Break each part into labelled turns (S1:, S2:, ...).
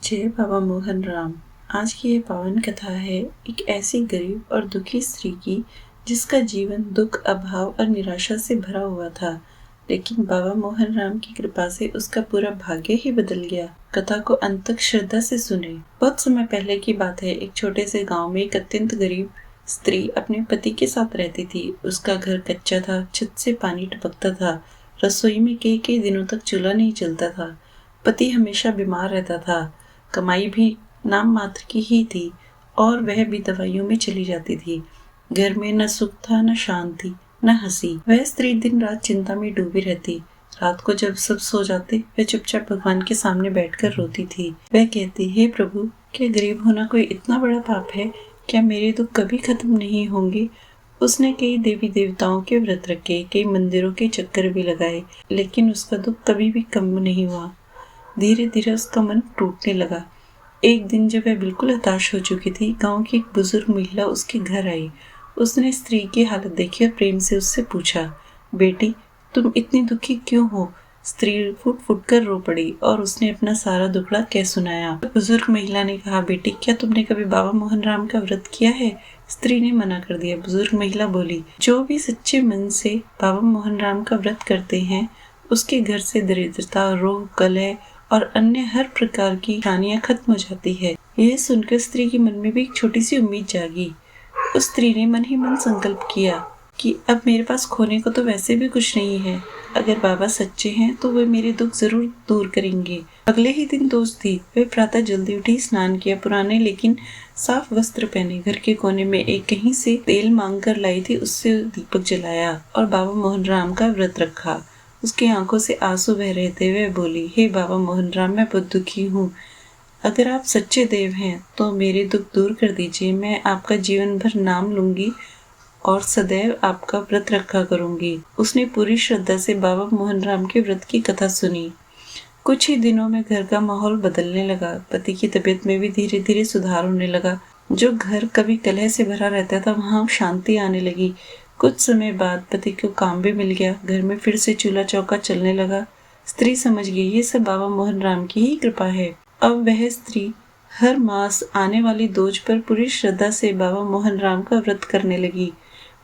S1: जय बाबा मोहन राम। आज की ये पावन कथा है एक ऐसी गरीब और दुखी स्त्री की जिसका जीवन दुख, अभाव और निराशा से भरा हुआ था, लेकिन बाबा मोहन राम की कृपा से उसका पूरा भाग्य ही बदल गया। कथा को अंत तक श्रद्धा से सुने। बहुत समय पहले की बात है। एक छोटे से गांव में एक अत्यंत गरीब स्त्री अपने पति के साथ रहती थी। उसका घर कच्चा था, छत से पानी टपकता था, रसोई में कई कई दिनों तक चूल्हा नहीं जलता था। पति हमेशा बीमार रहता था, कमाई भी नाम मात्र की ही थी और वह भी दवाइयों में चली जाती थी। घर में न सुख था, न शांति, न हंसी। वह स्त्री दिन रात चिंता में डूबी रहती। रात को जब सब सो जाते, वह चुपचाप भगवान के सामने बैठकर रोती थी। वह कहती, हे प्रभु, क्या गरीब होना कोई इतना बड़ा पाप है? क्या मेरे दुख कभी खत्म नहीं होंगे? उसने कई देवी देवताओं के व्रत रखे, कई मंदिरों के चक्कर भी लगाए, लेकिन उसका दुख कभी भी कम नहीं हुआ। धीरे धीरे उसका मन टूटने लगा। एक दिन जब वह बिल्कुल हताश हो चुकी थी, गांव की एक बुजुर्ग महिला उसके घर आई। उसने स्त्री की हालत देखी और प्रेम से उससे पूछा, बेटी, तुम इतनी दुखी क्यों हो? स्त्री फुट फुट कर रो पड़ी और उसने अपना सारा दुखड़ा कह सुनाया। बुजुर्ग महिला ने कहा, बेटी, क्या तुमने कभी बाबा मोहन राम का व्रत किया है? स्त्री ने मना कर दिया। बुजुर्ग महिला बोली, जो भी सच्चे मन से बाबा मोहन राम का व्रत करते हैं, उसके घर से दरिद्रता, रोग, कलह और अन्य हर प्रकार की हानियां खत्म हो जाती है। यह सुनकर स्त्री के मन में भी एक छोटी सी उम्मीद जागी। उस स्त्री ने मन ही मन संकल्प किया कि अब मेरे पास खोने को तो वैसे भी कुछ नहीं है। अगर बाबा सच्चे हैं तो वे मेरे दुख जरूर दूर करेंगे। अगले ही दिन दोष थी। वे प्रातः जल्दी उठी, स्नान किया, पुराने लेकिन साफ वस्त्र पहने, घर के कोने में एक कहीं से तेल मांग कर लाई थी, उससे दीपक जलाया और बाबा मोहन राम का व्रत रखा। उसकी आंखों से आंसू बह रहे थे। वह बोली, हे बाबा मोहन राम, मैं बहुत दुखी हूँ। अगर आप सच्चे देव हैं तो मेरे दुख दूर कर दीजिए। मैं आपका जीवन भर नाम लूंगी और सदैव आपका व्रत रखा करूंगी। उसने पूरी श्रद्धा से बाबा मोहन राम के व्रत की कथा सुनी। कुछ ही दिनों में घर का माहौल बदलने लगा। पति की तबीयत में भी धीरे धीरे सुधार होने लगा। जो घर कभी कलह से भरा रहता था, वहां शांति आने लगी। कुछ समय बाद पति को काम भी मिल गया। घर में फिर से चूल्हा चौका चलने लगा। स्त्री समझ गई, ये सब बाबा मोहन राम की ही कृपा है। अब वह स्त्री हर मास आने वाली दोज पर पूरी श्रद्धा से बाबा मोहन राम का व्रत करने लगी।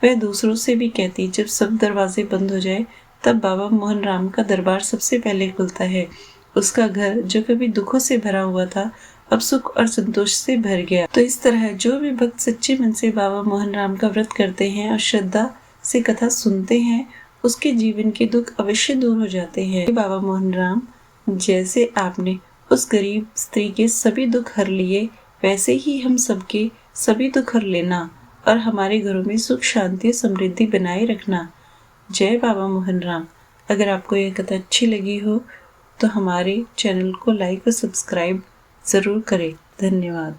S1: वह दूसरों से भी कहती, जब सब दरवाजे बंद हो जाए तब बाबा मोहन राम का दरबार सबसे पहले खुलता है। उसका घर जो कभी दुखों से भरा हुआ था, अब सुख और संतोष से भर गया। तो इस तरह जो भी भक्त सच्चे मन से बाबा मोहन राम का व्रत करते हैं और श्रद्धा से कथा सुनते हैं, उसके जीवन के दुख अवश्य दूर हो जाते हैं। बाबा मोहन राम, जैसे आपने उस गरीब स्त्री के सभी दुख हर लिए, वैसे ही हम सबके सभी दुख हर लेना और हमारे घरों में सुख, शांति और समृद्धि बनाए रखना। जय बाबा मोहन राम। अगर आपको यह कथा अच्छी लगी हो तो हमारे चैनल को लाइक और सब्सक्राइब जरूर करें। धन्यवाद।